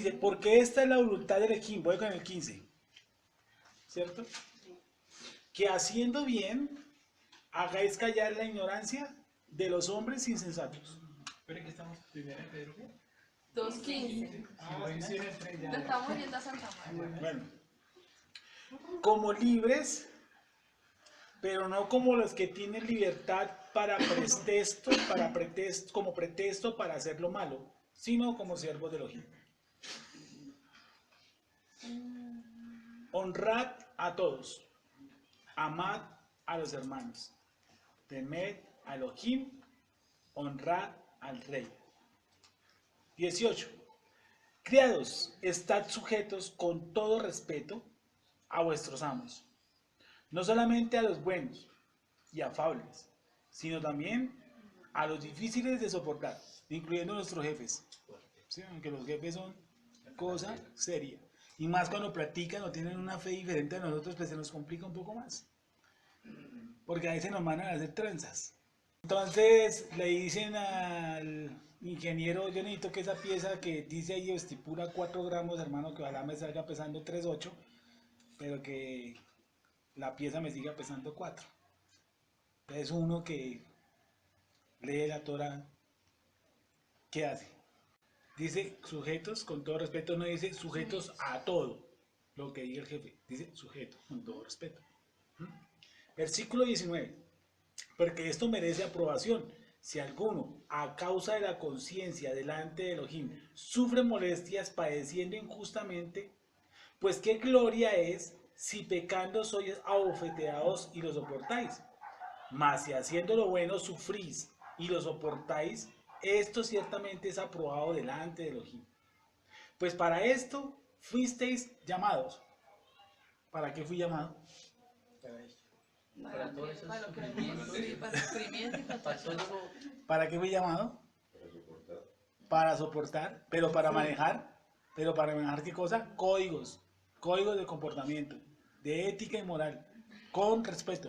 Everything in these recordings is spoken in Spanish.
dice, porque esta es la voluntad del Elohim, voy con el 15, ¿cierto? Que haciendo bien, hagáis callar la ignorancia de los hombres insensatos. Pero que estamos primero en Pedro. 2:15. Lo estamos viendo a Santa María. Bueno, como libres, pero no como los que tienen libertad como pretexto para hacer lo malo, sino como siervos de Elohim. Honrad a todos, amad a los hermanos, temed a Elohim, honrad al rey. 18. Criados, estad sujetos con todo respeto a vuestros amos, no solamente a los buenos y afables, sino también a los difíciles de soportar, incluyendo nuestros jefes. ¿Sí? Aunque los jefes son cosa seria. Y más cuando practican o tienen una fe diferente a nosotros, pues se nos complica un poco más. Porque a veces nos mandan a hacer trenzas. Entonces le dicen al ingeniero, yo necesito que esa pieza que dice ahí estipula 4 gramos, hermano, que ojalá me salga pesando 3,8, pero que la pieza me siga pesando 4. Entonces uno que lee la Torah, ¿qué hace? Dice sujetos con todo respeto, no dice sujetos a todo lo que diga el jefe, dice sujetos con todo respeto. Versículo 19. Porque esto merece aprobación. Si alguno, a causa de la conciencia delante de Elohim, sufre molestias padeciendo injustamente, pues qué gloria es si pecando sois abofeteados y lo soportáis. Mas si haciendo lo bueno sufrís y lo soportáis, esto ciertamente es aprobado delante de Elohim. Pues para esto fuisteis llamados. ¿Para qué fui llamado? Para todos esos Para sufrimientos. sí, para sufrimiento y para todo eso. ¿Para qué fui llamado? Para soportar, pero para manejar. ¿Pero para manejar qué cosa? Códigos de comportamiento, de ética y moral, con respeto.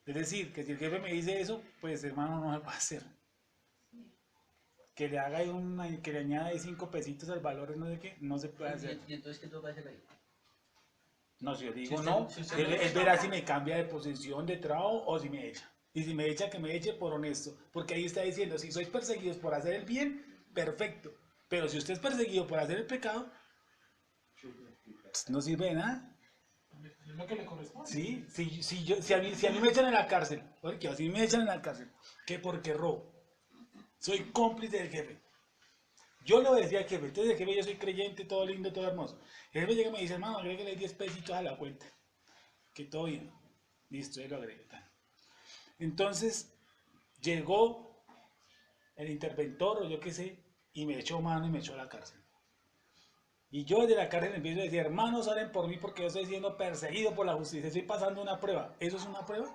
Es decir, que si el jefe me dice eso, pues hermano no se puede hacer. Que le haga que le añada ahí 5 pesitos al valor, no sé qué, no se puede hacer. ¿Y entonces qué toca hacer ahí? No, si yo digo Si usted- no, si usted él, no- él verá si me cambia de posición de trabajo o si me echa. Y si me echa, que me eche por honesto. Porque ahí está diciendo, si sois perseguidos por hacer el bien, perfecto. Pero si usted es perseguido por hacer el pecado, pues, no sirve de nada. Es lo que le corresponde. Sí, si a mí me echan en la cárcel, porque así me echan en la cárcel, que porque robo, soy cómplice del jefe. Yo le decía al jefe, entonces el jefe yo soy creyente, todo lindo, todo hermoso. El jefe llega y me dice, hermano, agréguele 10 pesitos a la cuenta, que todo bien. Listo, él lo agrega. Entonces llegó el interventor o yo qué sé, y me echó mano y me echó a la cárcel. Y yo desde la cárcel empiezo a decir, hermanos, oren por mí porque yo estoy siendo perseguido por la justicia, estoy pasando una prueba. ¿Eso es una prueba?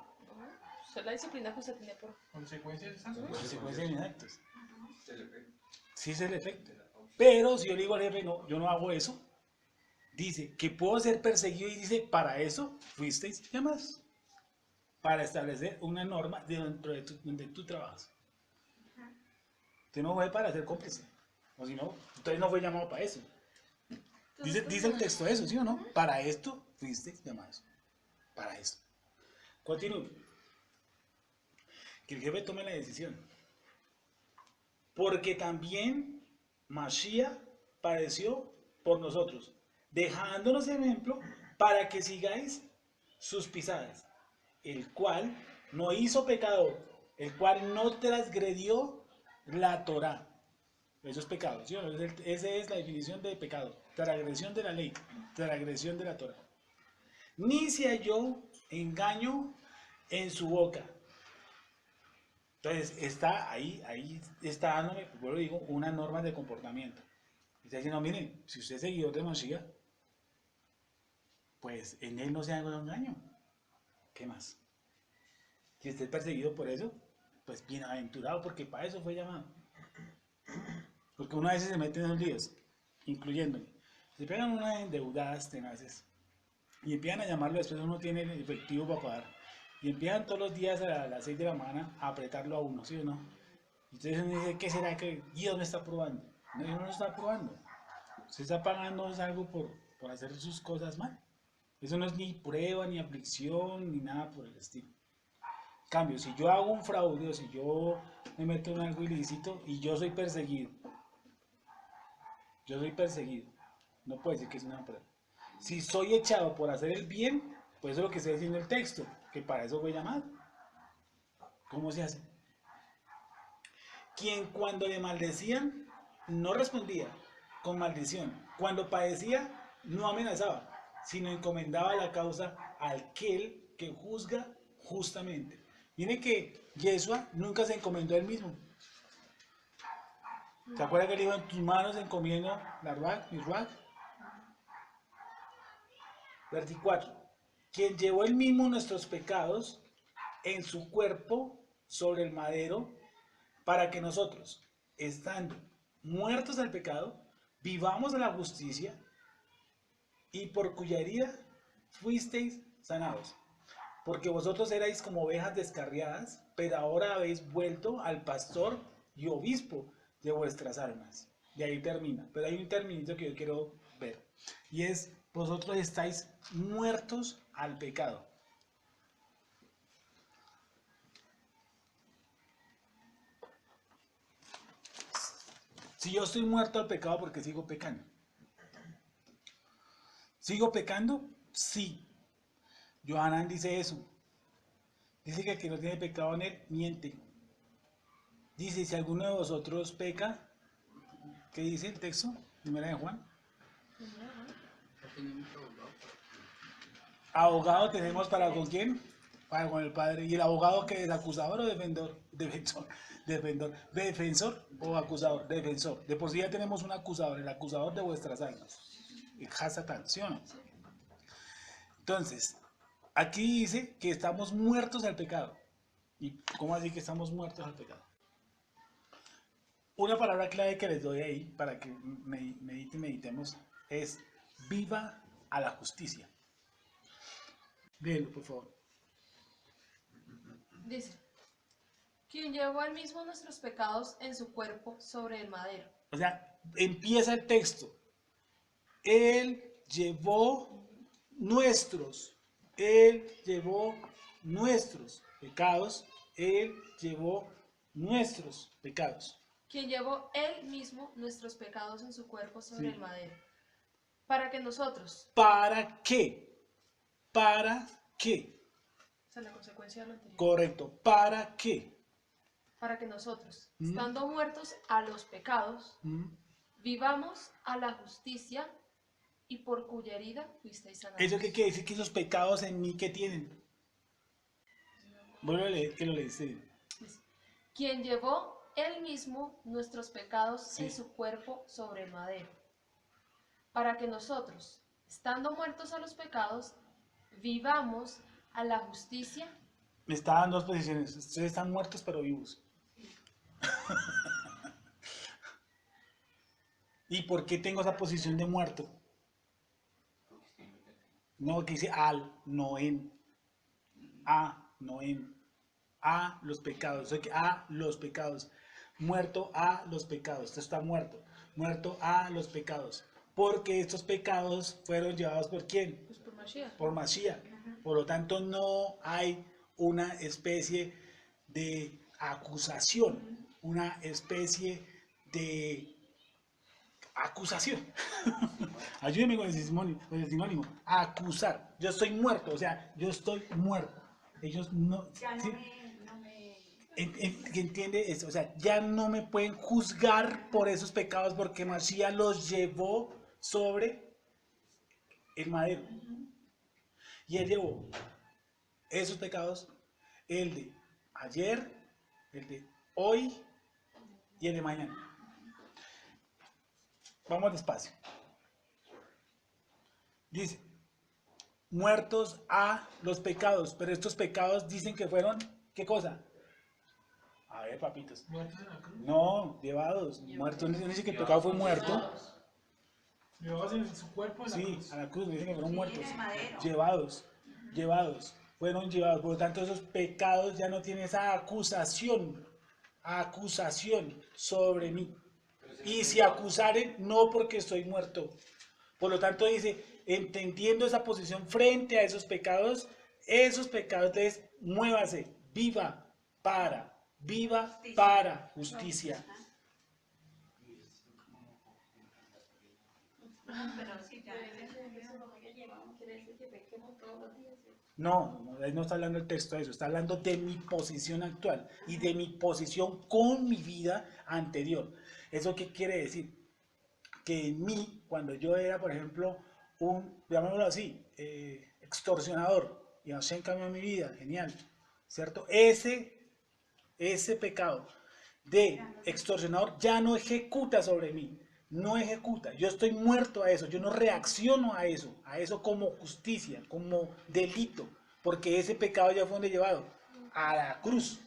Esa es la disciplina que usted tiene por. Consecuencias de esas Consecuencias de mis actos. Sí es el efecto. Pero si yo le digo al jefe, no, yo no hago eso, dice que puedo ser perseguido y dice, para eso fuisteis llamados. Para establecer una norma dentro de donde tú trabajas. Usted no fue para ser cómplice. O si no, usted no fue llamado para eso. Dice el texto eso, ¿sí o no? Para esto fuisteis llamados. Para eso. Continúo. Que el jefe tome la decisión. Porque también Mashiach padeció por nosotros, dejándonos ejemplo para que sigáis sus pisadas, el cual no hizo pecado, el cual no transgredió la Torá. Eso es pecado, ¿sí? Esa es la definición de pecado, transgresión de la ley, transgresión de la Torá. Ni se halló engaño en su boca. Entonces, está ahí está dándome, vuelvo digo, una norma de comportamiento. Está diciendo, miren, si usted es seguidor de Mashiach, pues en él no se haga un engaño. ¿Qué más? Si usted es perseguido por eso, pues bienaventurado, porque para eso fue llamado. Porque una vez se mete en los líos, incluyéndome. Se pegan unas endeudadas tenaces y empiezan a llamarlo, después uno tiene el efectivo para pagar. Y empiezan todos los días a las 6 de la mañana a apretarlo a uno, ¿sí o no? Entonces uno dice, ¿qué será que Dios me está probando? No, Dios no lo está probando. Usted está pagando algo por hacer sus cosas mal. Eso no es ni prueba, ni aflicción, ni nada por el estilo. En cambio, si yo hago un fraude o si yo me meto en algo ilícito y yo soy perseguido, no puede decir que es una prueba. Si soy echado por hacer el bien, pues eso es lo que está diciendo el texto, que para eso fue llamado. ¿Cómo se hace? Quien cuando le maldecían, no respondía con maldición. Cuando padecía, no amenazaba, sino encomendaba la causa al aquel que juzga justamente. Miren que Yeshua nunca se encomendó a él mismo. ¿Se acuerdan que le dijo: en tus manos encomiendo la ruach, mi ruach? 24. Quien llevó él mismo nuestros pecados en su cuerpo sobre el madero, para que nosotros, estando muertos al pecado, vivamos a la justicia, y por cuya herida fuisteis sanados. Porque vosotros erais como ovejas descarriadas, pero ahora habéis vuelto al pastor y obispo de vuestras almas. De ahí termina. Pero hay un terminito que yo quiero ver. Y es: vosotros estáis muertos al pecado. Si yo estoy muerto al pecado, ¿por qué sigo pecando? ¿Sigo pecando? Sí. Johanan dice eso. Dice que el que no tiene pecado en él, miente. Dice: si alguno de vosotros peca, ¿qué dice el texto? Primera de Juan. Abogado tenemos para ¿con quién? Para con el Padre. ¿Y el abogado qué es? ¿Acusador o defensor? Defensor o acusador. Defensor. De por sí ya tenemos un acusador, el acusador de vuestras almas. El Hasatán, ¿sí o no? Entonces, aquí dice que estamos muertos al pecado. ¿Y cómo así que estamos muertos al pecado? Una palabra clave que les doy ahí para que meditemos es: viva a la justicia. Léelo, por favor. Dice: quien llevó al mismo nuestros pecados en su cuerpo sobre el madero. O sea, empieza el texto. Él llevó nuestros pecados. Él llevó nuestros pecados. Quien llevó él mismo nuestros pecados en su cuerpo sobre Sí. el madero. Para que nosotros. ¿Para qué? ¿Para qué? Esa es la consecuencia de lo anterior. Correcto. ¿Para qué? Para que nosotros, estando muertos a los pecados, vivamos a la justicia, y por cuya herida fuisteis sanados. ¿Eso qué quiere decir? Que esos pecados en mí, ¿qué tienen? Vuelvo a leer, que lo leíste. Quien llevó él mismo nuestros pecados Sí. en su cuerpo sobre el madero, para que nosotros, estando muertos a los pecados, vivamos a la justicia. Me está dando dos posiciones. Ustedes están muertos pero vivos. ¿Y por qué tengo esa posición de muerto? No, que dice al, no en. A, no en. A los pecados. O sea, que a los pecados. Muerto a los pecados. Esto está muerto. Muerto a los pecados. Porque estos pecados fueron llevados ¿por quién? Pues por Mashiach. Por Mashiach. Por lo tanto, no hay una especie de acusación, una especie de acusación. Ayúdeme con el sinónimo. Acusar. Yo estoy muerto, o sea, yo estoy muerto. Ellos no... Ya ¿sí? no me... ¿Entiende eso? O sea, ya no me pueden juzgar por esos pecados porque Mashiach los llevó sobre el madero. Y él llevó esos pecados, el de ayer, el de hoy y el de mañana. Vamos despacio. Dice, muertos a los pecados, pero estos pecados dicen que fueron, ¿qué cosa? A ver, papitos. Muertos en la cruz. No, llevados. Muertos, no dice que el pecado fue muerto. Llevados en su cuerpo en la Sí, cruz. a la cruz, dicen que fueron muertos. en el madero. Llevados, fueron llevados. Por lo tanto, esos pecados ya no tienen esa acusación sobre mí. Pero Y si acusaren, no porque estoy muerto. Por lo tanto dice, entendiendo esa posición frente a esos pecados, entonces muévase, viva para justicia. No, ahí no está hablando el texto de eso, está hablando de mi posición actual y de mi posición con mi vida anterior. ¿Eso qué quiere decir? Que en mí, cuando yo era, por ejemplo, llamémoslo así, extorsionador, y Hashem cambió mi vida, genial, ¿cierto? Ese pecado de extorsionador ya no ejecuta sobre mí, no ejecuta, yo estoy muerto a eso, yo no reacciono a eso como justicia, como delito, porque ese pecado ya fue donde llevado, a la cruz.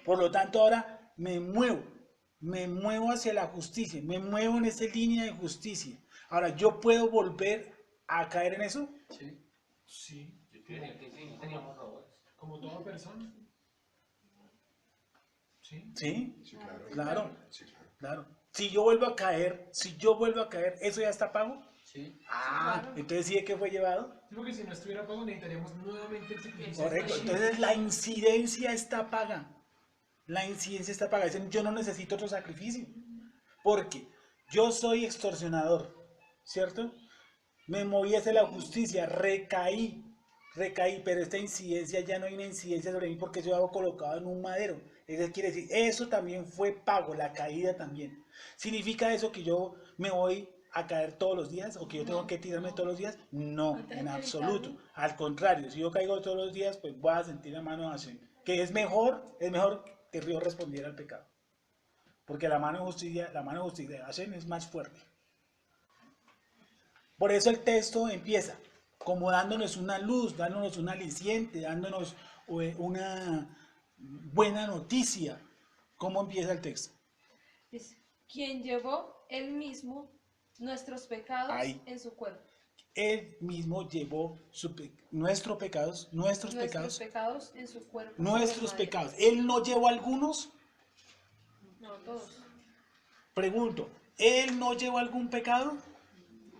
Por lo tanto ahora me muevo hacia la justicia, me muevo en esa línea de justicia. Ahora, ¿yo puedo volver a caer en eso? Sí. Sí, Yo creería que sí, teníamos robots. como toda persona. Sí. Sí, Sí, claro. claro, Sí, claro. claro. Si yo vuelvo a caer, ¿eso ya está pago? Sí. Ah, claro. entonces sí de qué fue llevado. Sí, porque si no estuviera pago necesitaríamos nuevamente el sacrificio. Correcto, entonces la incidencia está paga. La incidencia está paga. Dicen, yo no necesito otro sacrificio. Porque yo soy extorsionador, ¿cierto? Me moví hacia la justicia, recaí, pero esta incidencia ya no hay una incidencia sobre mí porque yo hago colocado en un madero. Eso quiere decir, eso también fue pago, la caída también. ¿Significa eso que yo me voy a caer todos los días o que yo tengo que tirarme todos los días? No, Antes en de absoluto. evitarlo. Al contrario, si yo caigo todos los días, pues voy a sentir la mano de Hashem. Que es mejor que Río respondiera al pecado. Porque la mano de justicia de Hashem es más fuerte. Por eso el texto empieza como dándonos una luz, dándonos un aliciente, dándonos una buena noticia. ¿Cómo empieza el texto? Dice, quien llevó él mismo nuestros pecados Ahí. en su cuerpo. Él mismo llevó nuestros pecados Nuestros pecados en su cuerpo. sobre nuestros el madero. pecados. Él no llevó algunos. No, todos. Pregunto, ¿él no llevó algún pecado?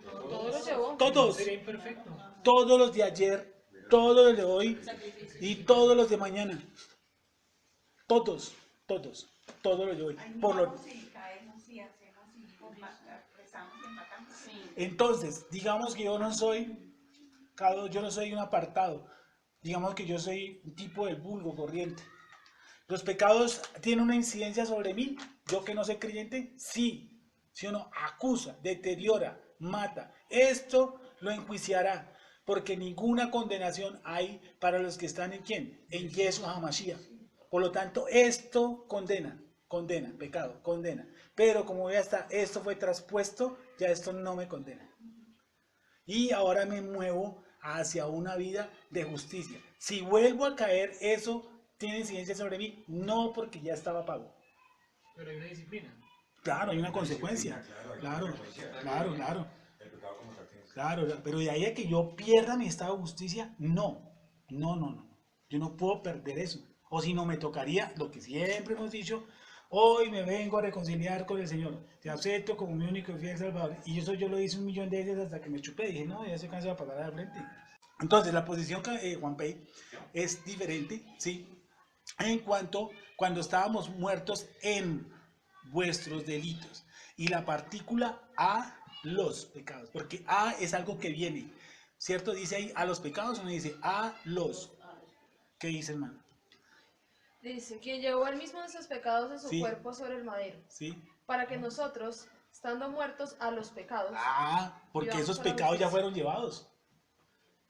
No, todos los llevó. Todos. Sería imperfecto. Todos los de ayer, todos los de hoy y todos los de mañana. Todos los de hoy. Por lo, Si caemos, si hacemos, si rezamos y empatamos. entonces, digamos que yo no soy un apartado. Digamos que yo soy un tipo del vulgo corriente. ¿Los pecados tienen una incidencia sobre mí? ¿Yo que no soy creyente? Sí. ¿Sí o no? Acusa, deteriora, mata. Esto lo enjuiciará. Porque ninguna condenación hay para los que están en ¿quién? En Yeshua HaMashiach. Por lo tanto, esto condena, pecado, condena. Pero como ya está, esto fue traspuesto, ya esto no me condena. Y ahora me muevo hacia una vida de justicia. Si vuelvo a caer, eso tiene incidencia sobre mí, no porque ya estaba pago. Pero hay una disciplina. Claro, hay una consecuencia. Claro. El pecado como tal tiene. Claro, pero de ahí a que yo pierda mi estado de justicia, no. Yo no puedo perder eso. O si no, me tocaría lo que siempre hemos dicho, hoy me vengo a reconciliar con el Señor. Te acepto como mi único y fiel Salvador. Y eso yo lo hice 1.000.000 de veces hasta que me chupé. Dije, no, ya se cansa de pagar al frente. Entonces, la posición que Juan Pei es diferente, ¿sí? En cuanto cuando estábamos muertos en vuestros delitos. Y la partícula a los pecados, porque a es algo que viene, ¿cierto? Dice ahí a los pecados, o no dice a los. ¿Qué dice, hermano? Dice, quien llevó él mismo nuestros pecados en su Sí. cuerpo sobre el madero. ¿Sí? Para que nosotros, estando muertos a los pecados, Porque Vivamos esos por la pecados ya justicia. fueron llevados.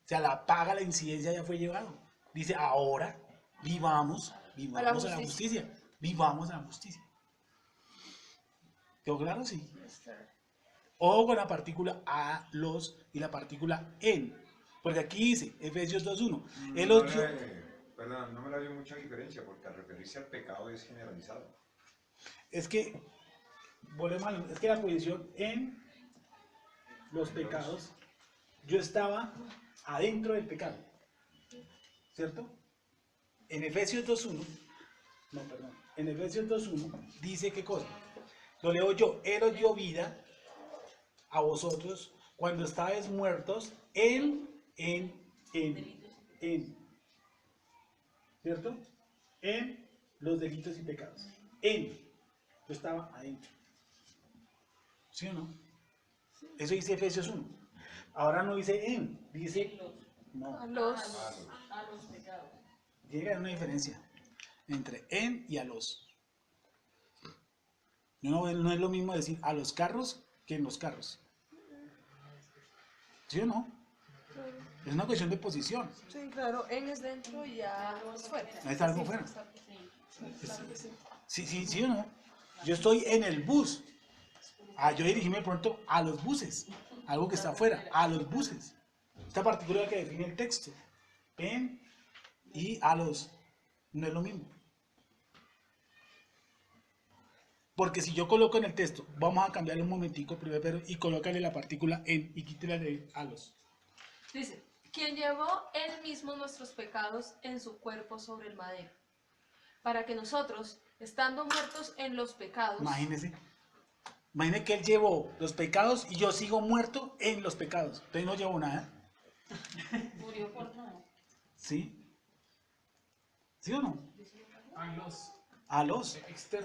O sea, la paga, la incidencia ya fue llevado. Dice, ahora vivamos a la justicia. Vivamos a la justicia. ¿Quedó claro? Sí. O con la partícula a los y la partícula en. Porque aquí dice, Efesios 2.1. Él No os dio- Perdón, no me la dio mucha diferencia porque al referirse al pecado es generalizado. Es que, volvemos es que la posición en los pecados, yo estaba adentro del pecado. ¿Cierto? En Efesios 2.1, en Efesios 2.1 dice qué cosa. Lo leo yo. Él os dio vida a vosotros cuando estabais muertos en, ¿cierto? En los delitos y pecados. Yo estaba adentro. ¿Sí o no? Eso dice Efesios 1. Ahora no dice en, dice no. A los pecados. Tiene que haber una diferencia entre en y a los. No es lo mismo decir a los carros que en los carros. ¿Sí o no? Es una cuestión de posición. Sí, claro, en es dentro y ya es fuera. Está algo fuera. Está presente. Sí o no. Yo estoy en el bus. Yo dirigirme de pronto a los buses. Algo que está afuera, a los buses. Esta partícula que define el texto. En y a los. No es lo mismo. Porque si yo coloco en el texto, vamos a cambiarle un momentico primero pero, y colócale la partícula en y quítale de a los. Dice, quien llevó él mismo nuestros pecados en su cuerpo sobre el madero, para que nosotros, estando muertos en los pecados, Imagínese que él llevó los pecados y yo sigo muerto en los pecados. Entonces no llevo nada. Murió por nada. ¿Sí? ¿Sí o no? A los A los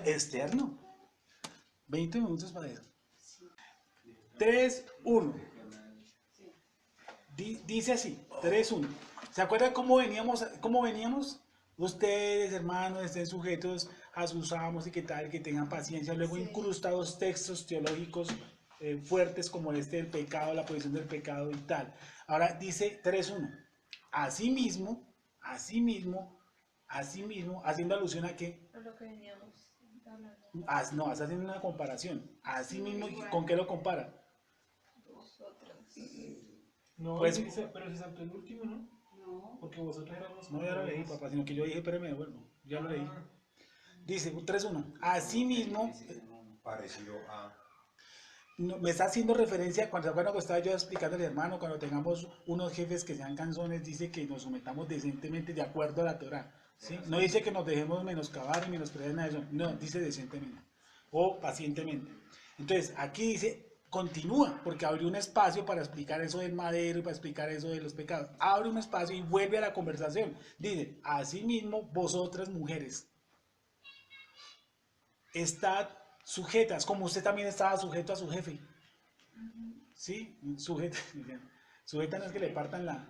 externo. 20 minutos para eso. 3, 1. Dice así, 3, 1. ¿Se acuerdan cómo veníamos? Ustedes, hermanos, estén sujetos a sus amos y que tal, que tengan paciencia. Luego Sí. incrustados textos teológicos fuertes como este del pecado, la posición del pecado y tal. Ahora dice 3.1. Asimismo, haciendo alusión a que, a lo que veníamos hablando. no, está haciendo una comparación. Asimismo, ¿con qué lo compara? Vosotros. No, Pues- pero se saltó el último, ¿no? No. Porque vosotros éramos. No, ya lo leí, papá, sino que yo dije, pero me devuelvo. Ya lo leí. Dice 3.1. Asimismo, Parecido a... me está haciendo referencia, cuando estaba yo explicando al hermano, cuando tengamos unos jefes que sean canzones, dice que nos sometamos decentemente de acuerdo a la Torah. ¿Sí? No dice que nos dejemos menoscabar y menospreciar nada de eso. No, dice decentemente o pacientemente. Entonces, aquí dice, continúa, porque abrió un espacio para explicar eso del madero y para explicar eso de los pecados. Abre un espacio y vuelve a la conversación. Dice, asimismo, vosotras mujeres, estad sujetas, como usted también estaba sujeto a su jefe. ¿Sí? Sujeta no es que le partan la...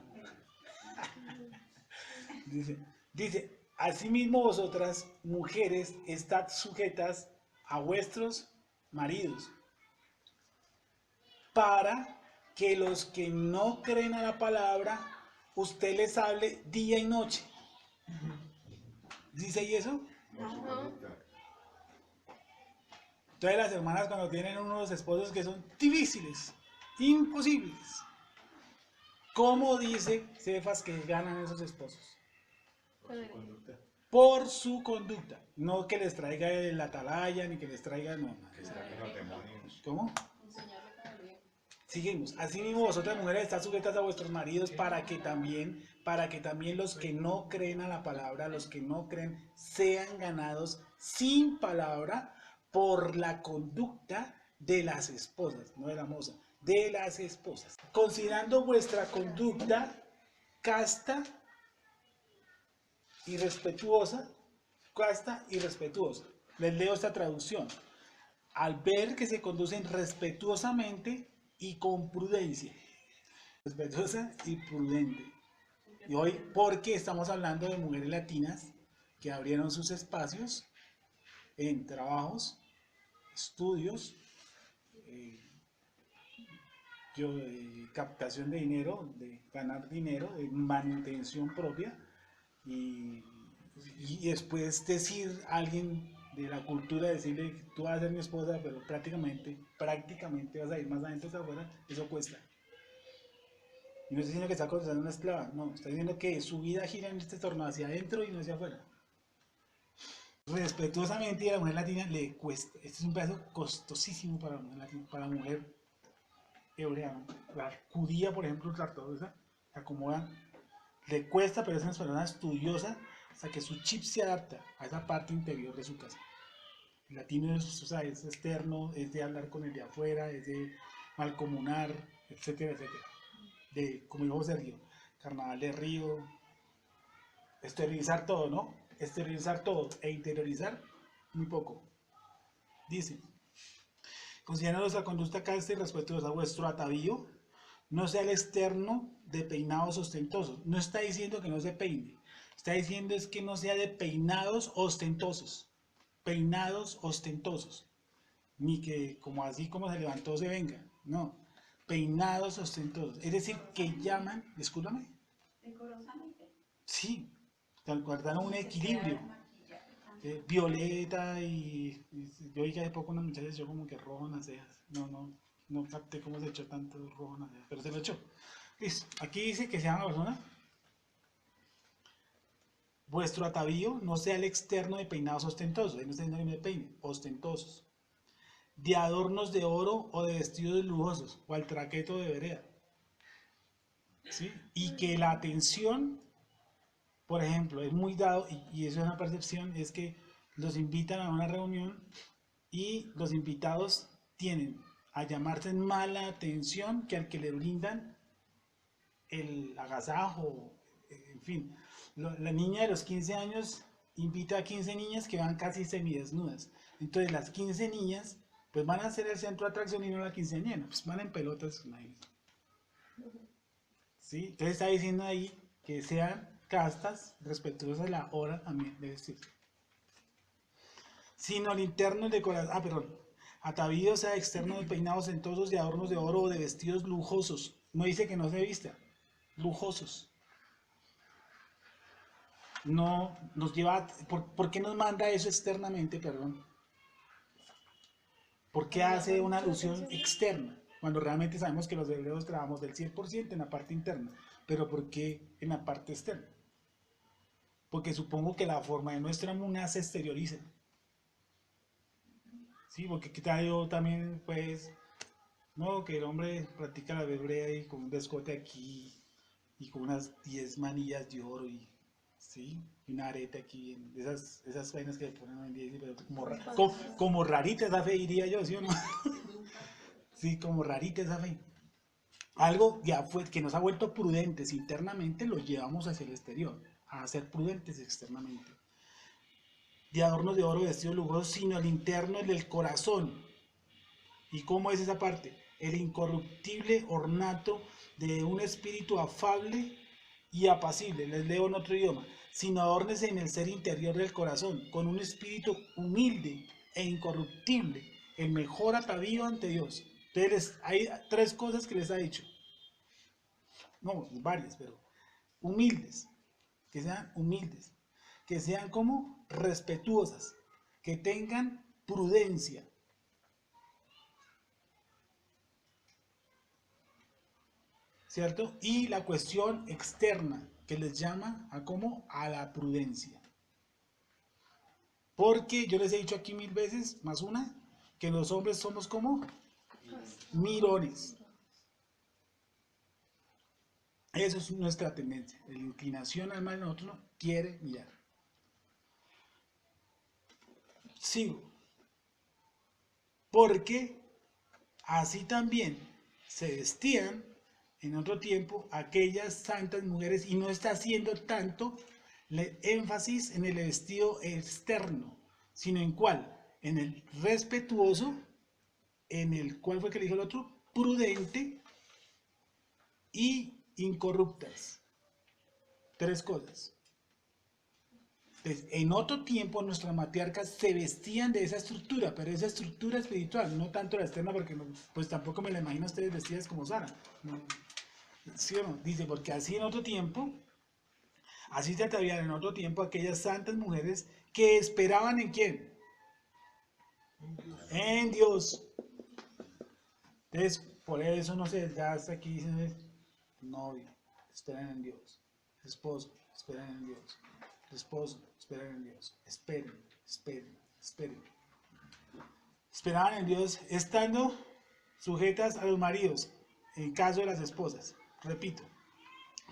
Dice, asimismo vosotras, mujeres, estad sujetas a vuestros maridos, para que los que no creen a la palabra, usted les hable día y noche. ¿Dice ahí eso? por su Ajá. conducta. Entonces las hermanas cuando tienen unos esposos que son difíciles, imposibles, ¿cómo dice Cefas que ganan esos esposos? Por su conducta. No que les traiga la atalaya, ni que les traiga, no. Que saquen los demonios. ¿Cómo? Enseñarle para el bien. Seguimos. Asimismo vosotras mujeres están sujetas a vuestros maridos para que también los que no creen a la palabra, los que no creen, sean ganados sin palabra por la conducta de las esposas, no de la moza, de las esposas. Considerando vuestra conducta casta y respetuosa, Les leo esta traducción. Al ver que se conducen respetuosamente y con prudencia. Respetuosa y prudente. Y hoy, porque estamos hablando de mujeres latinas que abrieron sus espacios en trabajos, estudios, captación de dinero, de ganar dinero, de manutención propia, y después decir a alguien de la cultura, decirle, tú vas a ser mi esposa, pero prácticamente vas a ir más adentro que afuera, eso cuesta. Y no estoy diciendo que está contratando una esclava, no, está diciendo que su vida gira en este torno hacia adentro y no hacia afuera. Respetuosamente, y a la mujer latina le cuesta. Este es un pedazo costosísimo para la mujer latina, para la mujer hebrea, ¿no? La judía, por ejemplo, la ortodoxa, se acomodan, le cuesta, pero es una persona estudiosa hasta que su chip se adapta a esa parte interior de su casa. El latino es, o sea, es externo, es de hablar con el de afuera, es de malcomunar, etcétera, etcétera. De, como dijo Sergio, carnaval de río, esterilizar todo, ¿no? Esterilizar todo e interiorizar muy poco. Dice, considerando nuestra conducta casta y respetuosa, vuestro atavío no sea el externo de peinados ostentosos. No está diciendo que no se peine, está diciendo es que no sea de peinados ostentosos. Peinados ostentosos. Ni que como así como se levantó se venga. No. Peinados ostentosos. Es decir, que llaman, discúlpame. Decorosamente. Sí, guardaron un Se equilibrio. queda maquillaje también. Violeta yo oí que hace poco una muchacha echó como que rojo en las cejas. No capté cómo se echó tanto rojo en las cejas, pero se lo echó. Listo. Aquí dice que se llama persona. Vuestro atavío no sea el externo de peinados ostentosos. Ahí no está diciendo que no de peine, ostentosos. De adornos de oro o de vestidos lujosos, o al traqueto de vereda. ¿Sí? Y que la atención, por ejemplo, es muy dado, y eso es una percepción, es que los invitan a una reunión y los invitados tienen a llamarse mala atención que al que le brindan el agasajo, en fin. La niña de los 15 años invita a 15 niñas que van casi semidesnudas. Entonces las 15 niñas pues van a ser el centro de atracción y no la quinceañera, pues van en pelotas. ¿Sí? Entonces está diciendo ahí que sean castas, respetuosas de la hora también de vestir. Sino el interno el decorado, atavío sea externo de peinados ostentosos, de adornos de oro o de vestidos lujosos. No dice que no se vista, lujosos. No nos lleva, ¿por qué nos manda eso externamente, perdón? ¿Por qué hace una alusión externa? Cuando realmente sabemos que los hebreos trabajamos del 100% en la parte interna, pero ¿por qué en la parte externa? Porque supongo que la forma de nuestra muna se exterioriza. Sí, porque qué tal yo también, pues, no, que el hombre practica la hebrea y con un descote aquí y con unas 10 manillas de oro y, ¿sí? Y una areta aquí, esas vainas que le ponen hoy en día, pero como rarita esa fe, diría yo, ¿sí o no? Sí, como rarita esa fe. Algo ya fue, que nos ha vuelto prudentes internamente, lo llevamos hacia el exterior, a ser prudentes externamente. De adornos de oro vestidos lujosos, sino el interno, el del corazón. ¿Y cómo es esa parte? El incorruptible ornato de un espíritu afable y apacible. Les leo en otro idioma. Sino adórnese en el ser interior del corazón, con un espíritu humilde e incorruptible, el mejor atavío ante Dios. Entonces, hay 3 cosas que les ha dicho. No, varias, pero humildes. Que sean humildes. Que sean como respetuosas. Que tengan prudencia. ¿Cierto? Y la cuestión externa, que les llama a cómo, a la prudencia. Porque yo les he dicho aquí 1000 veces, más una, que los hombres somos como mirones. Eso es nuestra tendencia. La inclinación al mal en otro no quiere mirar. Sigo. Porque así también se vestían en otro tiempo aquellas santas mujeres, y no está haciendo tanto énfasis en el vestido externo, sino en cuál, en el respetuoso, en el cual fue que le dijo el otro, prudente y incorruptas. 3 cosas. Entonces, en otro tiempo nuestras matriarcas se vestían de esa estructura, pero esa estructura espiritual, no tanto la externa, porque no, pues tampoco me la imagino a ustedes vestidas como Sara. No. ¿Sí o no? Dice, porque así en otro tiempo, así se atavían en otro tiempo aquellas santas mujeres que esperaban ¿en quién? En Dios. Entonces, por eso no sé, ya hasta aquí dicen, novio, esperan en Dios. Esposo, esperan en Dios. Esposo, esperan en Dios. Esperen, esperen, esperen. Esperaban en Dios estando sujetas a los maridos, en caso de las esposas. Repito,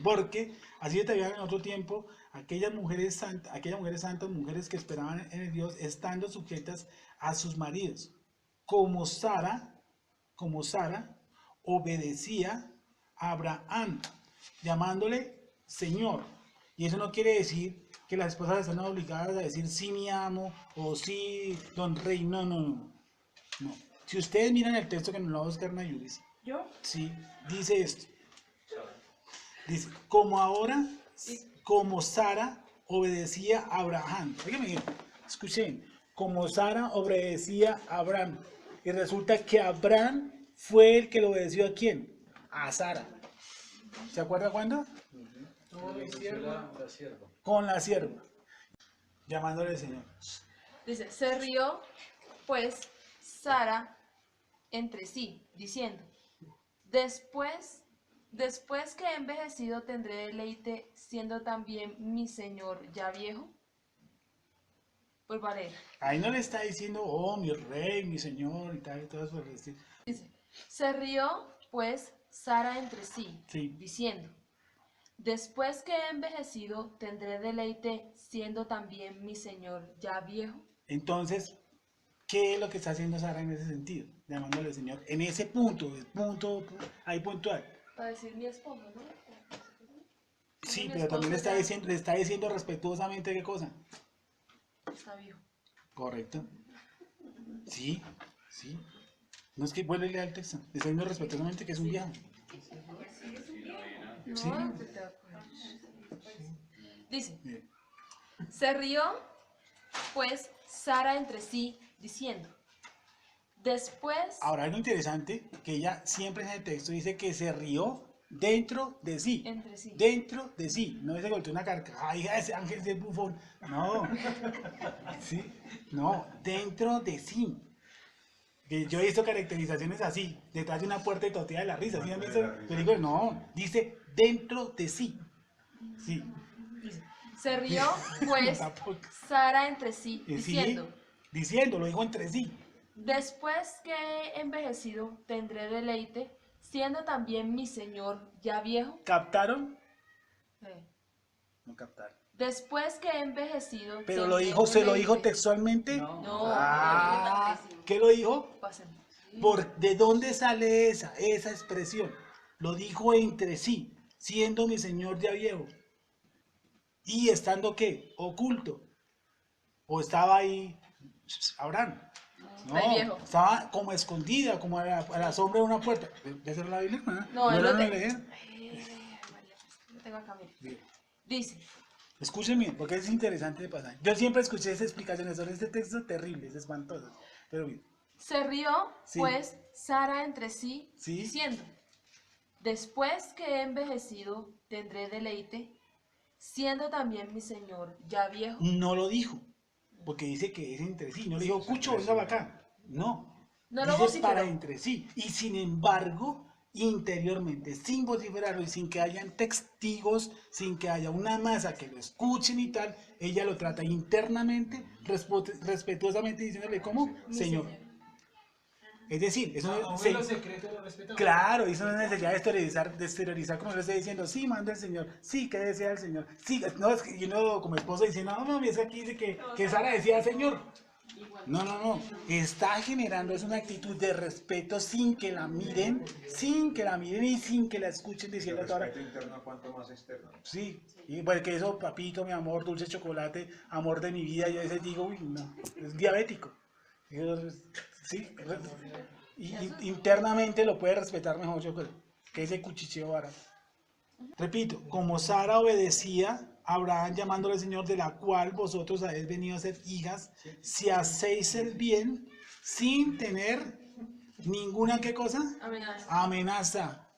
Porque así te habían en otro tiempo aquellas mujeres santas, mujeres que esperaban en el Dios, estando sujetas a sus maridos, como Sara obedecía a Abraham, llamándole Señor. Y eso no quiere decir que las esposas están obligadas a decir sí mi amo o sí don rey. No, no, no. No. Si ustedes miran el texto que nos lo va a buscar Nayuris, ¿Yo? sí, dice esto. Dice, como Sara obedecía a Abraham. Oígame bien, escuchen, como Sara obedecía a Abraham. Y resulta que Abraham fue el que le obedeció a quién? A Sara. ¿Se acuerda cuándo? Con la sierva. Llamándole al Señor. Dice, se rió pues Sara entre sí, diciendo, después que he envejecido tendré deleite, siendo también mi señor ya viejo. Pues vale. Ahí no le está diciendo, oh, mi rey, mi señor y tal, y todo eso. Dice, se rió pues Sara entre sí, Sí. diciendo, después que he envejecido tendré deleite, siendo también mi señor ya viejo. Entonces, ¿qué es lo que está haciendo Sara en ese sentido? Llamándole al Señor. En ese punto, ahí puntual. Para decir mi esposo, ¿no? Sí, Mi pero también esposo le está diciendo respetuosamente qué cosa. está viejo. Correcto. Sí, sí. No es que vuelve al texto. Le está diciendo respetuosamente que es un viejo. No, Sí. te acuerdas. Dice, Bien. se rió pues Sara entre sí, diciendo, después, Ahora, algo interesante, que ella siempre en el texto dice que se rió dentro de sí. entre sí. Dentro de sí. No se golpeó una carcajada. Ay, ese ángel de bufón. No. Sí. No, dentro de sí. Que yo he visto caracterizaciones así, detrás de una puerta y totea de la risa. ¿Sí han visto? Pero digo, no, dice dentro de sí. Sí. Se rió pues Tampoco. Sara entre sí, Sí, diciendo, diciendo, lo dijo entre sí. después que he envejecido tendré deleite, siendo también mi señor ya viejo. ¿Captaron? Eh, No captaron. Después que he envejecido Pero lo tendré dijo, se lo dijo deleite. textualmente. No, Ah, ¿qué lo dijo? pasemos. ¿De dónde sale esa expresión? Lo dijo entre sí, siendo mi señor ya viejo. ¿Y estando qué? Oculto. ¿O estaba ahí Abraham? No, Está viejo. estaba como escondida, como a la sombra de una puerta. ¿Ya se la Biblia, hermana? No, él era lo una te- leer? María, lo tengo acá, mire. Bien. Dice, Escuchen bien, porque es interesante de pasar. Yo siempre escuché esas explicaciones sobre este texto terribles, espantosas. Pero bien. se rió Sí. pues Sara entre sí, Sí. diciendo, después que he envejecido tendré deleite, siendo también mi señor ya viejo. No lo dijo, porque dice que es entre sí. No le dijo, Cucho, venga para acá. No. No lo Dice vociferó. para entre sí. Y sin embargo, interiormente, sin vociferarlo y sin que hayan testigos, sin que haya una masa que lo escuchen y tal, ella lo trata internamente, respetuosamente, diciéndole como Mi Señor. Es decir, eso no Aún se- en los secretos lo respetamos. Claro, eso no es necesidad de exteriorizar como lo estoy diciendo, sí, manda el Señor, sí, que decía el Señor, sí, no, es que yo como esposo diciendo, no, mami, es que aquí dice que Sara decía Señor. No, no, no, está generando es una actitud de respeto sin que la miren y sin que la escuchen El diciendo toda respeto interno, cuanto más externo. sí, y bueno, que eso, papito, mi amor, dulce chocolate, amor de mi vida, yo a veces digo, uy, no, es diabético. Sí, internamente lo puede respetar mejor, yo creo, que ese cuchicheo barato. Repito, como Sara obedecía a Abraham llamándole Señor, de la cual vosotros habéis venido a ser hijas, si hacéis el bien sin tener ninguna, ¿qué cosa? Amenaza. Amenaza.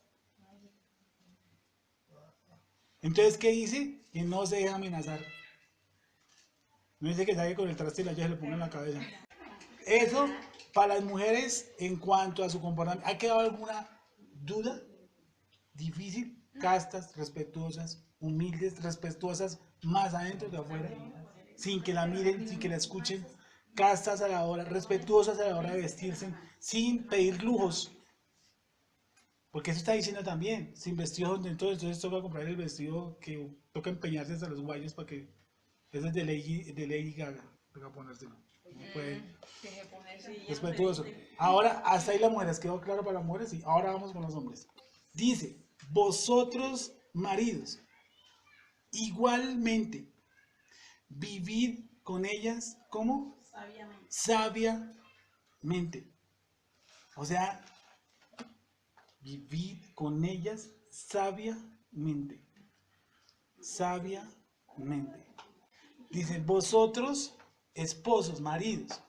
Entonces, ¿qué dice? Que no se deja amenazar. No dice que salga con el traste y la llave se le ponga en la cabeza. Eso, para las mujeres, en cuanto a su comportamiento, ¿ha quedado alguna duda? Difícil, castas, respetuosas, humildes, respetuosas, más adentro que afuera, sin que la miren, sin que la escuchen, castas a la hora, respetuosas a la hora de vestirse, sin pedir lujos. Porque eso está diciendo también, sin vestido, entonces toca comprar el vestido que toca empeñarse hasta los guayos para que, eso es de Lady Gaga, toca ponérselo. No puede. Deje poner Sí, Después de todo eso. Ahora, hasta ahí las mujeres, ¿quedó claro para las mujeres? Y ahora vamos con los hombres. Dice, vosotros maridos, igualmente, vivid con ellas, ¿cómo? sabiamente. Sabiamente. O sea, vivid con ellas sabiamente. Sabiamente. Dice, vosotros, esposos, maridos,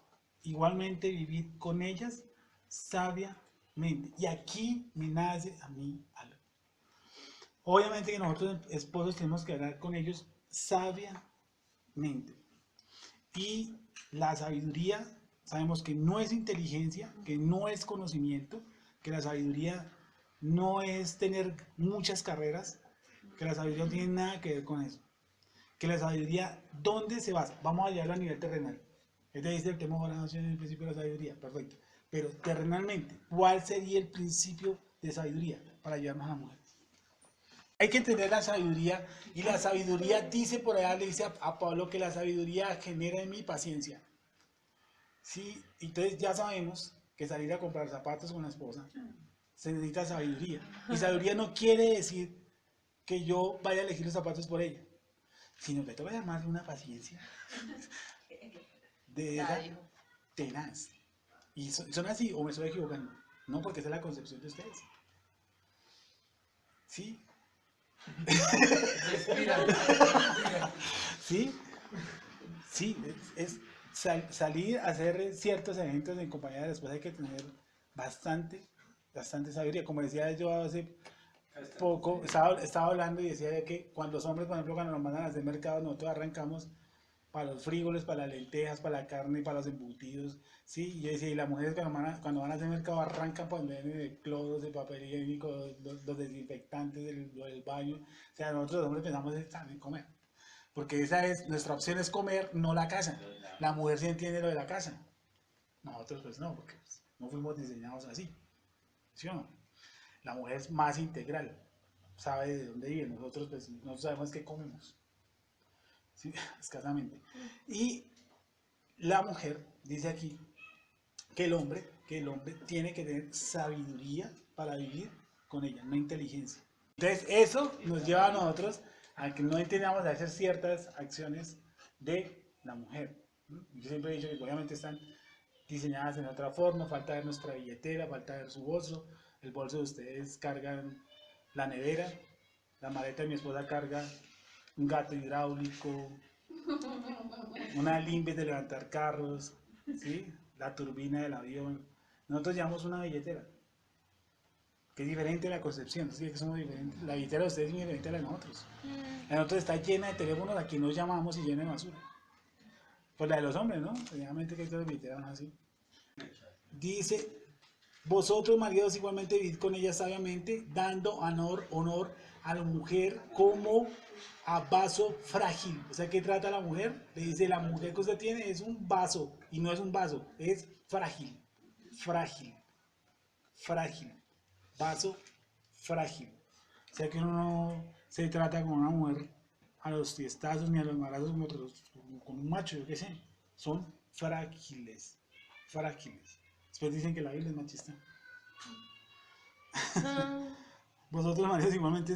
igualmente vivid con ellas sabiamente. Y aquí me nace a mí algo. Obviamente que nosotros, esposos, tenemos que hablar con ellos sabiamente. Y la sabiduría, sabemos que no es inteligencia, que no es conocimiento, que la sabiduría no es tener muchas carreras, que la sabiduría no tiene nada que ver con eso. Que la sabiduría, ¿dónde se basa? Vamos a llevarlo a nivel terrenal. Este dice el tema de oración en el principio de la sabiduría, perfecto. Pero terrenalmente, ¿cuál sería el principio de sabiduría para llevarnos a la mujer? Hay que entender la sabiduría, y la sabiduría dice por allá, le dice a Pablo que la sabiduría genera en mí paciencia. Sí, entonces ya sabemos que salir a comprar zapatos con la esposa se necesita sabiduría. Y sabiduría no quiere decir que yo vaya a elegir los zapatos por ella, sino que tengo que llamarle una paciencia de esa dijo. tenaz. Y son así, o me estoy equivocando. No, porque esa es la concepción de ustedes. ¿Sí? Respira, respira. ¿Sí? Sí, salir a hacer ciertos eventos en compañía de la esposa hay que tener bastante sabiduría. Como decía yo hace poco, estaba hablando y decía de que cuando los hombres, por ejemplo, cuando nos mandan a hacer mercado, nosotros arrancamos para los frijoles, para las lentejas, para la carne, para los embutidos, ¿sí? Y yo decía, y las mujeres cuando van a hacer mercado arrancan para donde vienen de clodos, de papel higiénico, los desinfectantes del baño. O sea, nosotros los hombres pensamos en comer. Porque esa es, nuestra opción es comer, no la casa. La mujer sí entiende lo de la casa. Nosotros pues no, porque pues, no fuimos diseñados así. ¿Sí o no? La mujer es más integral, sabe de dónde vive. Nosotros pues no sabemos qué comemos. ¿Sí? Escasamente. Y la mujer dice aquí que el hombre tiene que tener sabiduría para vivir con ella, no inteligencia. Entonces eso nos lleva a nosotros a que no entendamos a hacer ciertas acciones de la mujer. Yo siempre he dicho que obviamente están diseñadas en otra forma, falta ver nuestra billetera, falta ver su bolso, el bolso de ustedes cargan la nevera, la maleta de mi esposa carga un gato hidráulico, una limpia de levantar carros, ¿sí? La turbina del avión. Nosotros llevamos una billetera, que es diferente a la concepción, ¿sí? Que somos diferentes. La billetera de ustedes es muy diferente a la de nosotros. La de nosotros está llena de teléfonos a quien nos llamamos y llena de basura. Pues la de los hombres, ¿no? Obviamente que estas billeteras son así. Dice, vosotros maridos igualmente vivid con ella sabiamente, dando honor a la mujer como a vaso frágil. O sea, ¿qué trata la mujer? Le dice, la mujer que usted tiene es un vaso, y no es un vaso, es frágil, frágil, frágil, vaso frágil. O sea, que uno no se trata con una mujer a los tiestazos ni a los marazos como con un macho, yo qué sé. Son frágiles, frágiles. Después dicen que la Biblia es machista. Vosotros, maridos, igualmente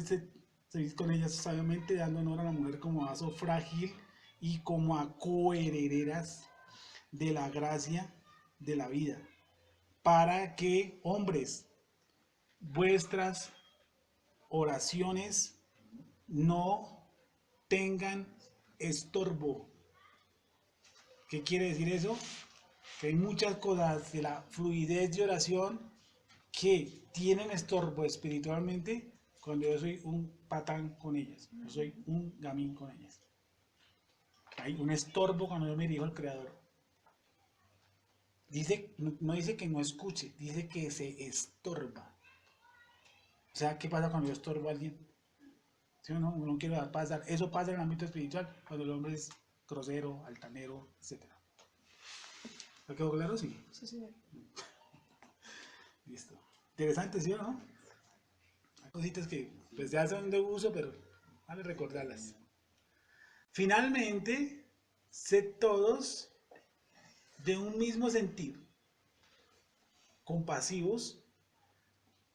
seguís con ellas sabiamente, dando honor a la mujer como vaso frágil y como a coherederas de la gracia de la vida, para que, hombres, vuestras oraciones no tengan estorbo. ¿Qué quiere decir eso? Que hay muchas cosas de la fluidez de oración que tienen estorbo espiritualmente cuando yo soy un patán con ellas, yo soy un gamín con ellas. Hay un estorbo cuando yo me dirijo al Creador. Dice, no dice que no escuche, dice que se estorba. O sea, ¿qué pasa cuando yo estorbo a alguien? ¿Sí o no? Uno no quiere pasar. Eso pasa en el ámbito espiritual, cuando el hombre es grosero, altanero, etc. ¿Me quedó claro? Sí. Sí, señor. Listo. Interesante, ¿sí o no? cositas que pues ya son de uso, pero vale recordarlas. Finalmente, sed todos de un mismo sentir, compasivos,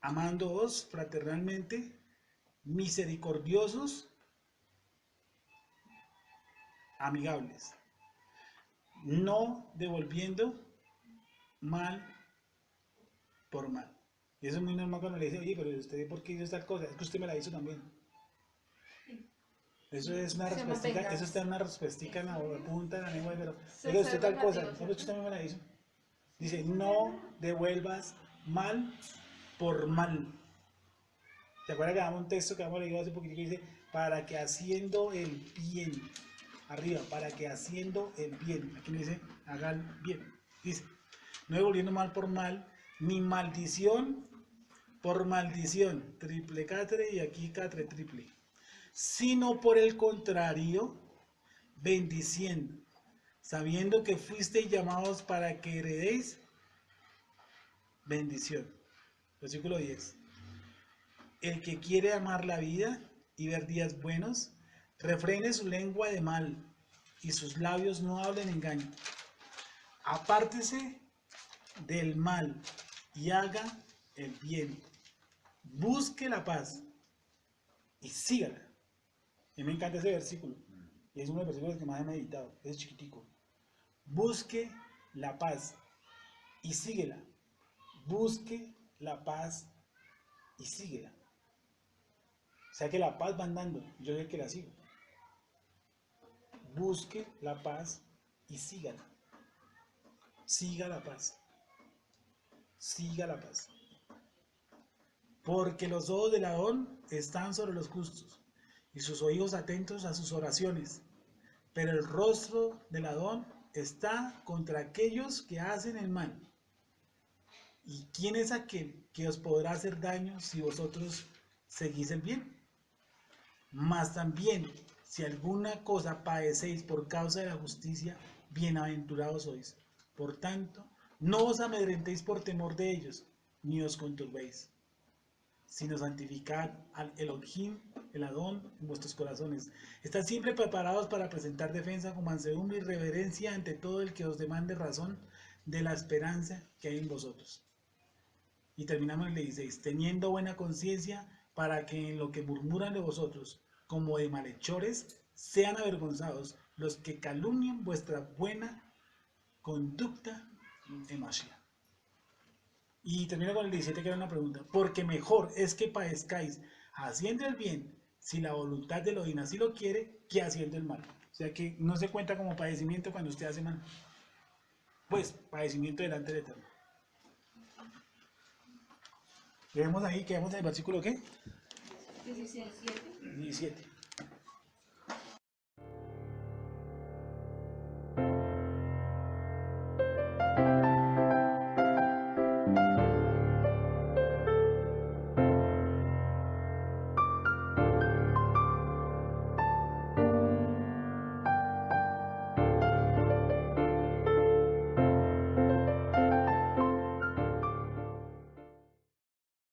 amándoos fraternalmente, misericordiosos, amigables, no devolviendo mal por mal. Y eso es muy normal cuando le dice, oye, pero usted ¿por qué hizo tal cosa? Es que usted me la hizo también. Eso es una Se llama respuestica, venganza. eso está en una respuestica en la punta de la lengua, pero Se oiga, usted ser tal cosa, vengativo, pero usted también me la hizo. Dice, no devuelvas mal por mal. ¿Te acuerdas que damos un texto que hemos leído hace poquito que dice, para que haciendo el bien, arriba, para que haciendo el bien, aquí me dice, hagan bien, dice, no devolviendo mal por mal, ni maldición por maldición, triple catre y aquí catre triple, sino por el contrario, bendiciendo, sabiendo que fuisteis llamados para que heredéis bendición. Versículo 10. El que quiere amar la vida y ver días buenos, refrene su lengua de mal y sus labios no hablen engaño. Apártese del mal y haga el bien. Busque la paz y sígala. A mí me encanta ese versículo. Y es uno de los versículos que más he meditado. Es chiquitico. Busque la paz y síguela. Busque la paz y síguela. O sea que la paz va andando, yo soy el que la sigo. Busque la paz y sígala. Siga la paz. Siga la paz. Porque los ojos del Adón están sobre los justos y sus oídos atentos a sus oraciones. Pero el rostro del Adón está contra aquellos que hacen el mal. ¿Y quién es aquel que os podrá hacer daño si vosotros seguís el bien? Mas también, si alguna cosa padecéis por causa de la justicia, bienaventurados sois. Por tanto, no os amedrentéis por temor de ellos, ni os conturbéis, sino santificad al Elohim, el Adón, en vuestros corazones. Estad siempre preparados para presentar defensa con mansedumbre y reverencia ante todo el que os demande razón de la esperanza que hay en vosotros. Y terminamos en el 16, teniendo buena conciencia para que en lo que murmuran de vosotros, como de malhechores, sean avergonzados los que calumnian vuestra buena conducta en Mashiach. Y termino con el 17, que era una pregunta. Porque mejor es que padezcáis haciendo el bien, si la voluntad de Elohim así lo quiere, que haciendo el mal. O sea que no se cuenta como padecimiento cuando usted hace mal. Pues, padecimiento delante del Eterno. Quedemos ahí, quedamos en el versículo ¿qué? 17. 17.